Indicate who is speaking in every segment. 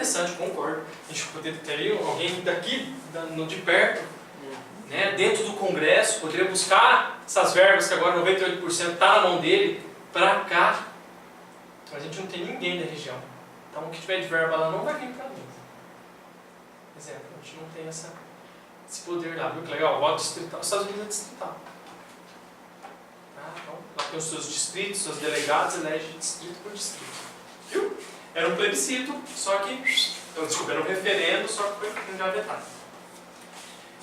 Speaker 1: interessante, concordo. A gente poderia ter alguém daqui, de perto, né, dentro do Congresso, poderia buscar essas verbas que agora 98% está na mão dele, para cá. Mas a gente não tem ninguém da região. Então o que tiver de verba lá não vai vir para mim. Exemplo, a gente não tem esse poder lá. Viu que legal? O voto distrital. Os Estados Unidos é distrital. Então, lá tem os seus distritos, seus delegados, elege distrito por distrito. Viu? Era um plebiscito, só que... Então, desculpa, era um referendo, só que foi engavetado.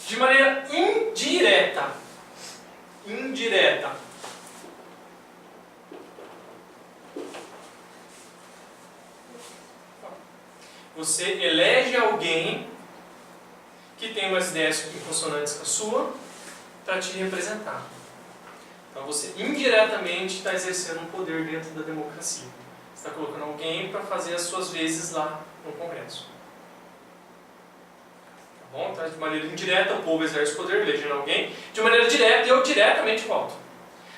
Speaker 1: De maneira indireta. Indireta. Você elege alguém que tem umas ideias consonantes com a sua para te representar. Então você indiretamente está exercendo um poder dentro da democracia. Você está colocando alguém para fazer as suas vezes lá no Congresso. Tá bom? Então, de maneira indireta, o povo exerce o poder, elegendo alguém. De maneira direta, eu diretamente voto.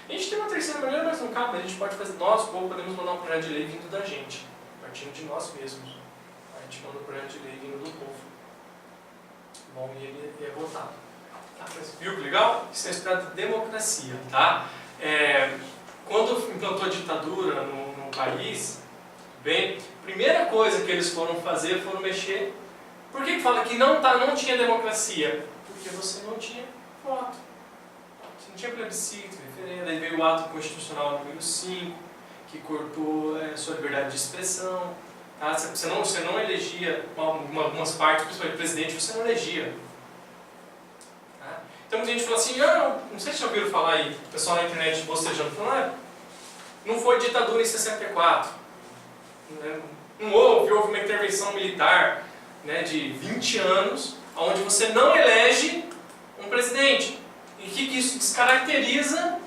Speaker 1: A gente tem uma terceira maneira, mas não cabe. A gente pode fazer, nós, o povo, podemos mandar um projeto de lei vindo da gente, partindo de nós mesmos. A gente manda um projeto de lei vindo do povo. Bom, e ele é votado. Tá? Viu que legal? Isso é esperado de democracia. Tá? Quando implantou a ditadura no país, bem, a primeira coisa que eles foram fazer foram mexer. Por que fala que não tinha democracia? Porque você não tinha voto. Você não tinha plebiscito, referendo. Aí veio o ato constitucional número 5, que cortou a sua liberdade de expressão. Tá? Você não elegia algumas partes, principalmente o presidente, você não elegia. Tá? Então muita gente fala assim, não sei se já ouviram falar aí, o pessoal na internet bostejando, falando, não foi ditadura em 64. Não houve uma intervenção militar, né, de 20 anos, onde você não elege um presidente. E que isso descaracteriza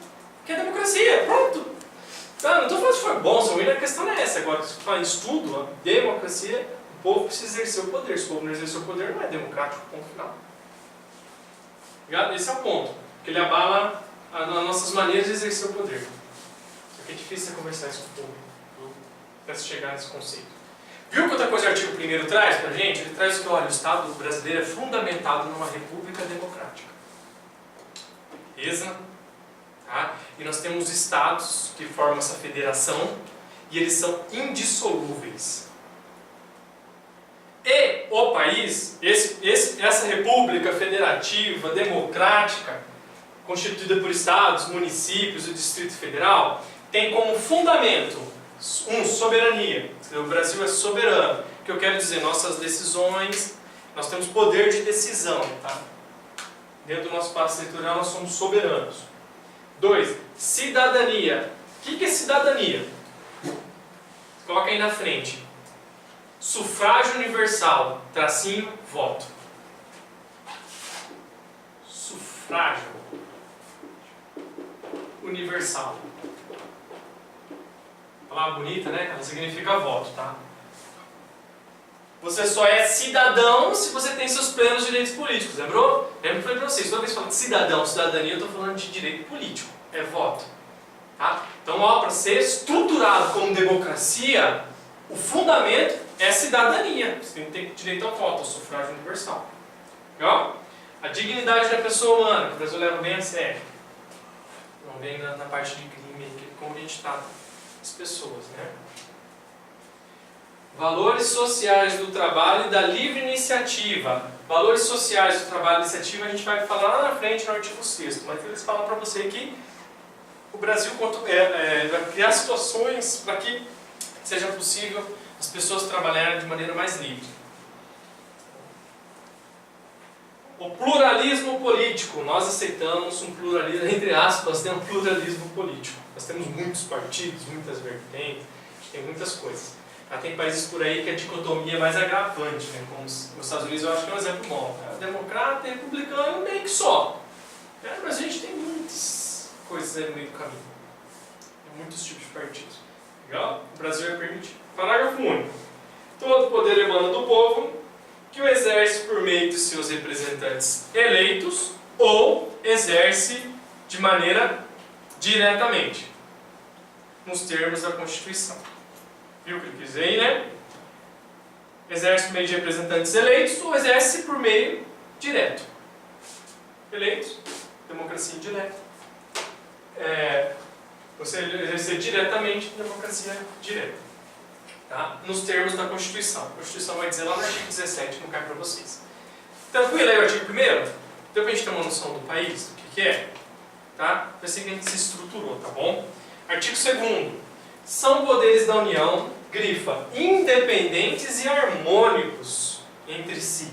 Speaker 1: que é a democracia. Pronto! Não estou falando se foi bom, se ruim, a questão é essa. Agora, se falar em estudo, a democracia, o povo precisa exercer o poder. Se o povo não exercer o poder, não é democrático, ponto final. Esse é o ponto. Porque ele abala as nossas maneiras de exercer o poder. Só que é difícil você conversar isso com o povo, para se chegar nesse conceito. Viu quanta coisa o artigo 1º traz para a gente? Ele traz que, olha, o Estado brasileiro é fundamentado numa república democrática. Beleza? Tá? E nós temos estados que formam essa federação e eles são indissolúveis. E o país, essa república federativa, democrática, constituída por estados, municípios e Distrito Federal, tem como fundamento, soberania. O Brasil é soberano. O que eu quero dizer, nossas decisões, nós temos poder de decisão. Tá? Dentro do nosso espaço territorial nós somos soberanos. 2. Cidadania. O que é cidadania? Coloca aí na frente. Sufrágio universal, tracinho, voto. Sufrágio universal. Palavra bonita, né? Ela significa voto, tá? Você só é cidadão se você tem seus plenos direitos políticos, lembrou? Lembra que eu falei para vocês, toda vez que eu falo de cidadão, cidadania, eu estou falando de direito político, é voto. Tá? Então, para ser estruturado como democracia, o fundamento é a cidadania. Você tem que ter direito ao voto, ao sufrágio universal. Legal? A dignidade da pessoa humana, que o Brasil leva bem a sério. Não vem na parte de crime, como a gente trata as pessoas, né? Valores sociais do trabalho e da livre iniciativa. Valores sociais do trabalho e iniciativa a gente vai falar lá na frente no artigo 6º, mas eles falam para você que o Brasil vai criar situações para que seja possível as pessoas trabalharem de maneira mais livre. O pluralismo político. Nós aceitamos um pluralismo, entre aspas, um pluralismo político. Nós temos muitos partidos, muitas vertentes, tem muitas coisas. Tem países por aí que a dicotomia é mais agravante, né? Como os Estados Unidos, eu acho que é um exemplo bom. Democrata e republicano meio que só. Mas a gente tem muitas coisas aí no meio do caminho. Tem muitos tipos de partidos. Legal? O Brasil é permitido. Parágrafo único. Todo poder emana do povo, que o exerce por meio de seus representantes eleitos ou exerce de maneira diretamente, nos termos da Constituição. Viu o que ele quis dizer aí, né? exerce por meio de representantes eleitos ou exerce por meio direto. Eleitos, democracia indireta. Você exercer diretamente democracia direta. Tá? Nos termos da Constituição. A Constituição vai dizer lá no artigo 17, não cai para vocês. Tranquilo aí o artigo 1º? Deu para a gente ter uma noção do país, do que é? Tá? Foi assim que a gente se estruturou, tá bom? Artigo 2º. São poderes da União, grifa, independentes e harmônicos entre si.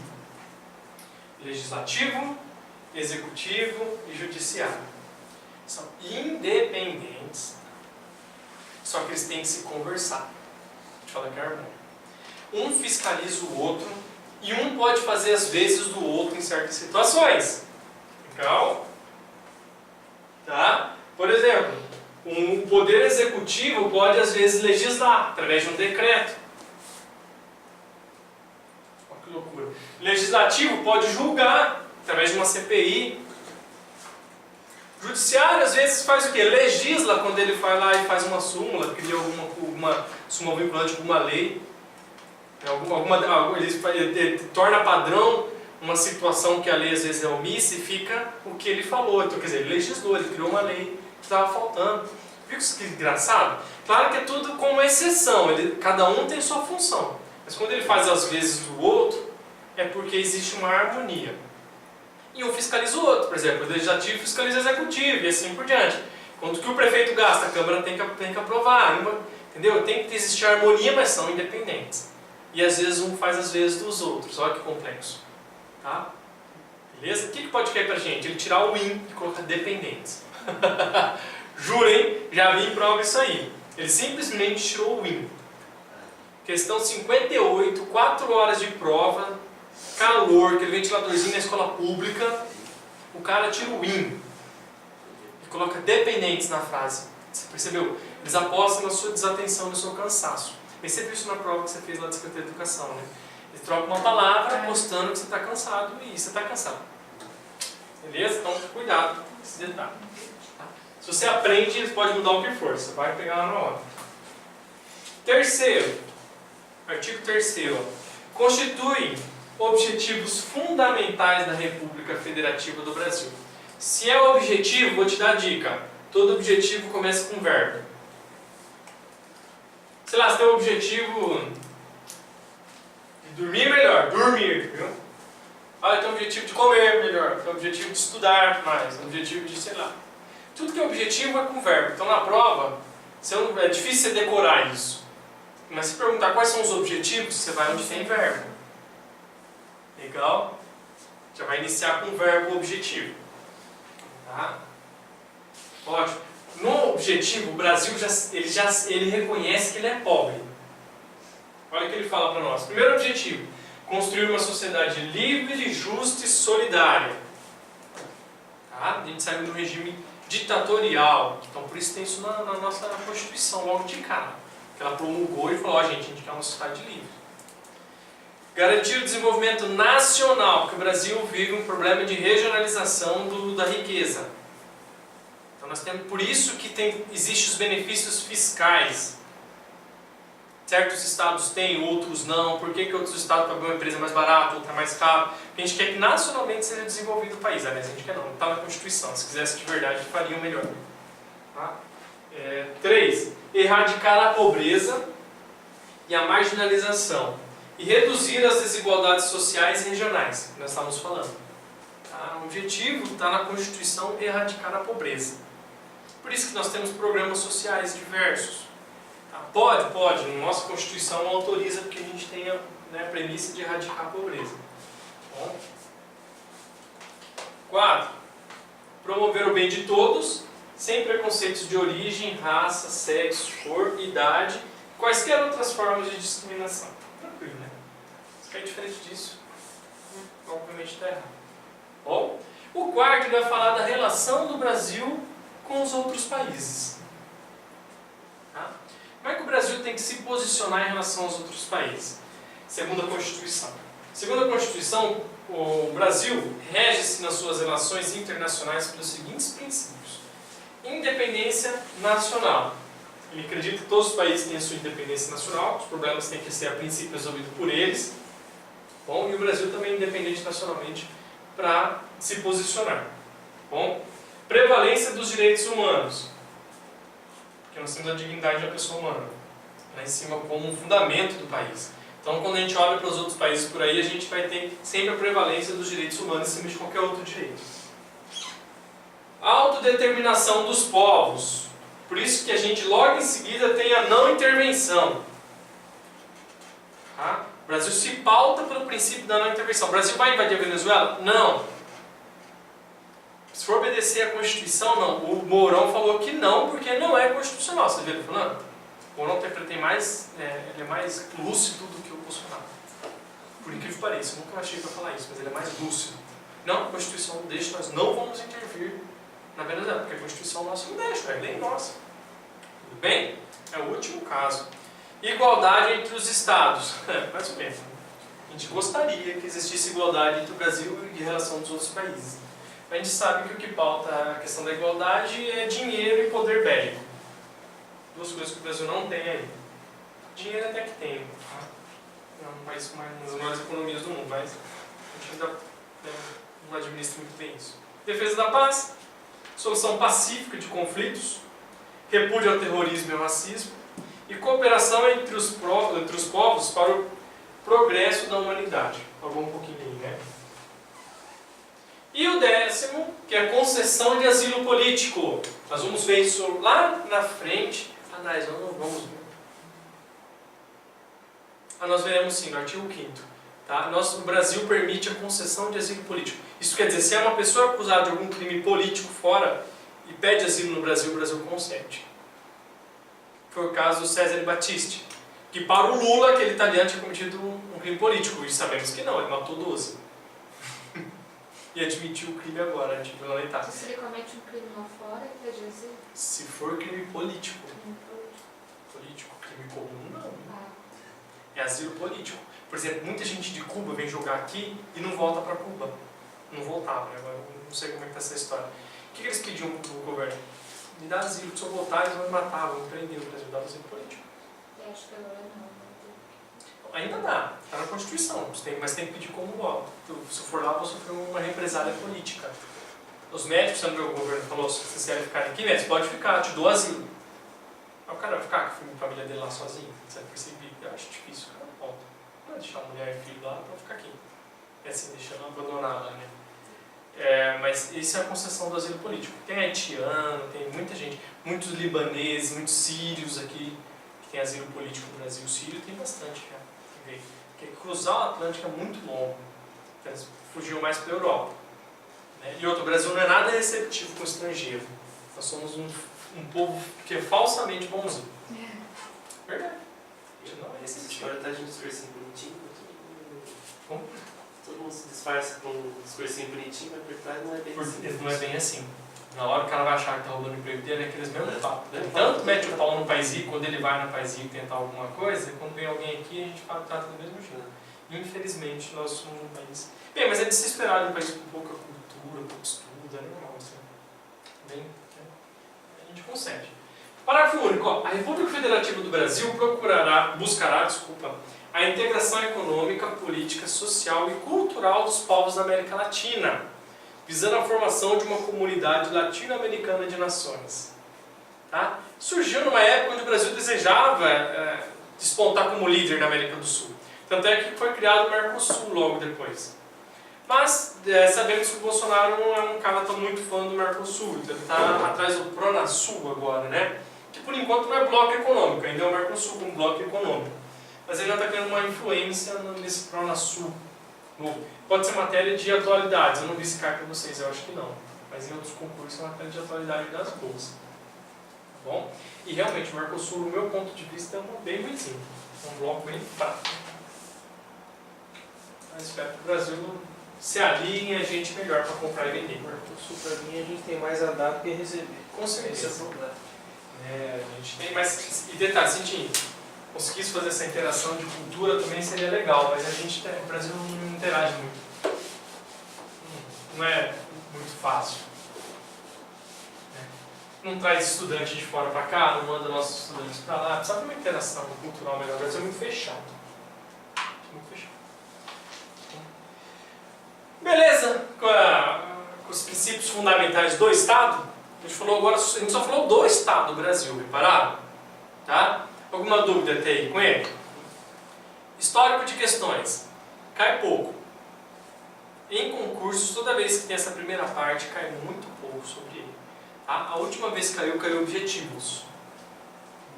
Speaker 1: Legislativo, executivo e judiciário. São independentes, só que eles têm que se conversar. A gente fala que é harmônico. Um fiscaliza o outro e um pode fazer as vezes do outro em certas situações. Legal? Tá? Por exemplo, um poder executivo pode às vezes legislar através de um decreto. Olha que loucura. Legislativo pode julgar através de uma CPI. Judiciário às vezes faz o quê? Legisla quando ele vai lá e faz uma súmula, cria alguma súmula vinculante de alguma lei. Ele torna padrão uma situação que a lei às vezes é omissa e fica o que ele falou. Então, quer dizer, ele legislou, ele criou uma lei que estava faltando. Viu que engraçado? Claro que é tudo com uma exceção, cada um tem sua função. Mas quando ele faz as vezes do outro, é porque existe uma harmonia. E um fiscaliza o outro, por exemplo, o legislativo fiscaliza o executivo e assim por diante. Quanto que o prefeito gasta, a Câmara tem que aprovar. Entendeu? Tem que existir harmonia, mas são independentes. E às vezes um faz as vezes dos outros. Olha que complexo. Tá? Beleza? O que pode cair pra gente? Ele tirar o in e colocar dependentes. Jurem, já vi em prova isso aí. Ele simplesmente tirou o in. Questão 58, 4 horas de prova, calor, aquele ventiladorzinho na escola pública, o cara tira o in e coloca dependentes na frase. Você percebeu? Eles apostam na sua desatenção, no seu cansaço. Percebeu isso na prova que você fez lá da Secretaria de Educação, né? Eles trocam uma palavra apostando que você está cansado e você está cansado. Beleza? Então, cuidado com esse detalhe. Tá? Se você aprende, eles podem mudar o que for, você vai pegar lá na hora. Terceiro, artigo 3º. Constitui objetivos fundamentais da República Federativa do Brasil. Se é o objetivo, vou te dar a dica. Todo objetivo começa com verbo. Sei lá, você tem o objetivo de dormir melhor, dormir, viu? Ah, eu tenho o objetivo de comer melhor, eu tenho o objetivo de estudar mais, o objetivo de, sei lá. Tudo que é objetivo é com verbo. Então na prova, é difícil você decorar isso. Mas se perguntar quais são os objetivos, você vai onde tem verbo. Legal? Já vai iniciar com o verbo objetivo. Tá? Ótimo. No objetivo, o Brasil ele reconhece que ele é pobre. Olha o que ele fala para nós. Primeiro objetivo, construir uma sociedade livre, justa e solidária. Tá? A gente sabe do regime ditatorial. Então por isso tem isso na nossa Constituição, logo de cara. Que ela promulgou e falou, gente, a gente quer uma sociedade livre. Garantir o desenvolvimento nacional, porque o Brasil vive um problema de regionalização da riqueza. Então nós temos, por isso que existem os benefícios fiscais. Certos estados têm, outros não. Por que outros estados pagam uma empresa mais barata, outra mais cara? Porque a gente quer que nacionalmente seja desenvolvido o país. Aliás, a gente quer não está na Constituição. Se quisesse de verdade, fariam melhor. Tá? 3. Erradicar a pobreza e a marginalização. E reduzir as desigualdades sociais e regionais, que nós estávamos falando. Tá? O objetivo está na Constituição erradicar a pobreza. Por isso que nós temos programas sociais diversos. Tá? Pode. Nossa Constituição autoriza porque a gente tem a premissa de erradicar a pobreza. Bom. 4. Promover o bem de todos, sem preconceitos de origem, raça, sexo, cor, idade, quaisquer outras formas de discriminação. Tranquilo, né? Se cair diferente disso, obviamente está errado. Bom, o 4º vai falar da relação do Brasil com os outros países. Tá? Como é que o Brasil tem que se posicionar em relação aos outros países? Segundo a Constituição. Segundo a Constituição, o Brasil rege-se nas suas relações internacionais pelos seguintes princípios. Independência nacional. Ele acredita que todos os países têm a sua independência nacional, os problemas têm que ser a princípio resolvidos por eles. Bom, e o Brasil também é independente nacionalmente para se posicionar. Bom, prevalência dos direitos humanos. Porque nós temos a dignidade da pessoa humana lá em cima como um fundamento do país. Então, quando a gente olha para os outros países por aí, a gente vai ter sempre a prevalência dos direitos humanos em cima de qualquer outro direito. Autodeterminação dos povos. Por isso que a gente logo em seguida tem a não intervenção. Tá? O Brasil se pauta pelo princípio da não intervenção. O Brasil vai invadir a Venezuela? Não. Se for obedecer à Constituição, não. O Mourão falou que não, porque não é constitucional. Você viu ele falando? O Mourão tem mais, ele é mais lúcido do que o Bolsonaro. Por incrível que pareça, eu nunca achei para falar isso, mas ele é mais lúcido. Não, a Constituição não deixa, nós não vamos intervir na Venezuela, porque a Constituição nossa não deixa, é lei nossa. Tudo bem? É o último caso. Igualdade entre os Estados. Mais ou menos. A gente gostaria que existisse igualdade entre o Brasil e em relação aos outros países. A gente sabe que o que pauta a questão da igualdade é dinheiro e poder bélico. Duas coisas que o Brasil não tem aí. Dinheiro até que tem. É um país com uma das maiores economias do mundo, mas a gente ainda não administra muito bem isso. Defesa da paz, solução pacífica de conflitos, repúdio ao terrorismo e ao racismo, e cooperação entre os povos para o progresso da humanidade. Falou um pouquinho aí, né? E o 10º, que é a concessão de asilo político. Nós vamos ver isso lá na frente. Nós vamos ver. Nós veremos sim, no artigo 5º. Tá? O Brasil permite a concessão de asilo político. Isso quer dizer, se é uma pessoa acusada de algum crime político fora e pede asilo no Brasil, o Brasil concede. Foi o caso do Cesare Battisti, que para o Lula, aquele italiano, tinha cometido um crime político. E sabemos que não, ele matou 12. E admitiu o crime agora, a gente viu lá na Itália.
Speaker 2: Se ele comete um crime lá fora, ele pede asilo?
Speaker 1: Se for crime político. Político, crime comum não. É asilo político. Por exemplo, muita gente de Cuba vem jogar aqui e não volta para Cuba. Não voltava, né? Agora eu não sei como é que está essa história. O que eles pediam para o governo? Me dá asilo, se eu voltar eles vão me matar, vão me prender. O Brasil dava asilo político.
Speaker 2: Eu acho que agora não.
Speaker 1: Ainda dá, está na Constituição, mas tem que pedir como voto. Se eu for lá, vou sofrer uma represália política. Os médicos, sabe o governo falou, se vocês querem ficar aqui, médicos, pode ficar, eu te dou asilo. Aí o cara vai ficar com a família dele lá sozinho, você vai perceber, eu acho difícil, o cara volta. Não vai deixar a mulher e filho lá para ficar aqui. É assim, deixando abandonada, né? Mas isso é a concessão do asilo político. Tem haitiano, tem muita gente, muitos libaneses, muitos sírios aqui, que tem asilo político no Brasil. Sírio tem bastante, né? Porque cruzar o Atlântico é muito longo. Eles fugiam mais para a Europa. Né? E outro, o Brasil não é nada receptivo com o estrangeiro. Nós somos um povo que é falsamente bonzinho. Verdade. A gente não é receptivo.
Speaker 3: Agora tá a gente discursinho bonitinho.
Speaker 1: Como?
Speaker 3: Todo mundo se disfarça com um discursinho bonitinho, mas por trás não é bem assim.
Speaker 1: Não é bem assim. Na hora o cara vai achar que está roubando o emprego dele, é aqueles mesmos papos. Tanto mete o pau no paizinho, quando ele vai no paizinho tentar alguma coisa, quando vem alguém aqui, a gente trata do mesmo jeito. Infelizmente, nós somos um país... Bem, mas é de se esperar um país com pouca cultura, pouco estudo, é normal. Assim. Bem, a gente consegue. Parágrafo único. A República Federativa do Brasil buscará a integração econômica, política, social e cultural dos povos da América Latina, visando a formação de uma comunidade latino-americana de nações. Tá? Surgiu numa época onde o Brasil desejava despontar como líder na América do Sul. Tanto é que foi criado o Mercosul logo depois. Mas sabemos que o Bolsonaro não é um cara tão muito fã do Mercosul, então ele está atrás do Pronasul agora, né? Que por enquanto não é bloco econômico, ainda é o Mercosul como bloco econômico. Mas ele já está criando uma influência nesse Pronasul. Pode ser matéria de atualidades, eu não vi esse cara para vocês, eu acho que não. Mas em outros concursos é matéria de atualidade das bolsas. Tá bom? E realmente o Mercosul, do meu ponto de vista, é bem ruimzinho. É um bloco bem fraco. Mas espero que o Brasil se alinhe a gente melhor para comprar e vender.
Speaker 4: O Mercosul, para mim, a gente tem mais a dar do que receber.
Speaker 1: Com certeza.
Speaker 4: Esse é o problema.
Speaker 1: A gente tem mais... E detalhe, se a gente conseguisse fazer essa interação de cultura também seria legal, mas o Brasil não interage muito. Não é muito fácil. não traz estudante de fora para cá, não manda nossos estudantes para lá. Precisa ter uma interação cultural melhor. O Brasil é muito fechado. Muito fechado. Beleza? Com os princípios fundamentais do Estado, a gente falou agora, a gente só falou do Estado do Brasil, repararam? Tá? Alguma dúvida até aí com ele? Histórico de questões. Cai pouco. Em concursos, toda vez que tem essa primeira parte, cai muito pouco sobre ele. Tá? A última vez que caiu objetivos.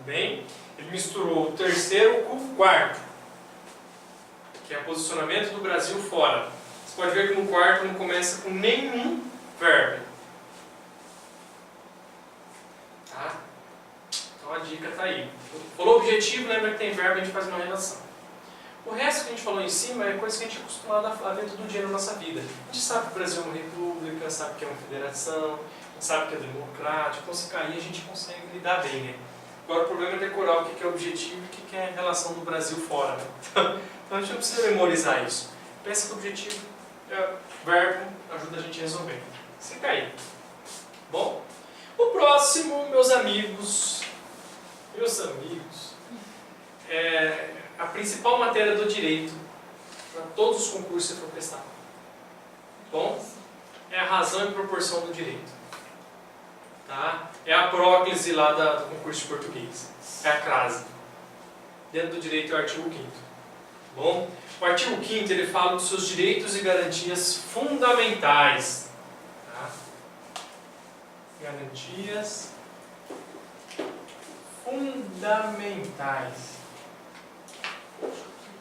Speaker 1: Bem, ele misturou o terceiro com o quarto, que é o posicionamento do Brasil fora. Você pode ver que no quarto não começa com nenhum verbo. Tá? Então a dica está aí. Falou objetivo, lembra que tem verbo, a gente faz uma relação. O resto que a gente falou em cima é coisa que a gente é acostumado a ver todo dia na nossa vida. A gente sabe que o Brasil é uma república, sabe que é uma federação, a gente sabe que é democrático, então se cair a gente consegue lidar bem, né? Agora o problema é decorar o que é objetivo e o que é a relação do Brasil fora, né? Então a gente não precisa memorizar isso. Pensa que o objetivo é verbo, ajuda a gente a resolver. Se cair. Bom, o próximo, meus amigos, é a principal matéria do direito para todos os concursos que você for prestar. Bom, é a razão e proporção do direito. Tá? É a próclise lá do concurso de português. É a crase. Dentro do direito é o artigo 5º. Bom, o artigo 5º ele fala dos seus direitos e garantias fundamentais. Tá? Garantias fundamentais.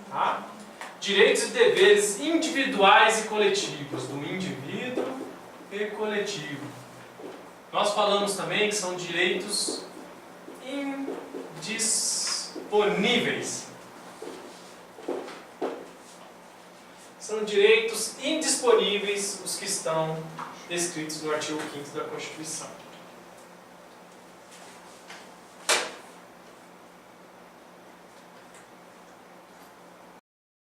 Speaker 1: Tá? Direitos e deveres individuais e coletivos, do indivíduo e coletivo. Nós falamos também que são direitos indisponíveis. São direitos indisponíveis os que estão descritos no artigo 5º da Constituição.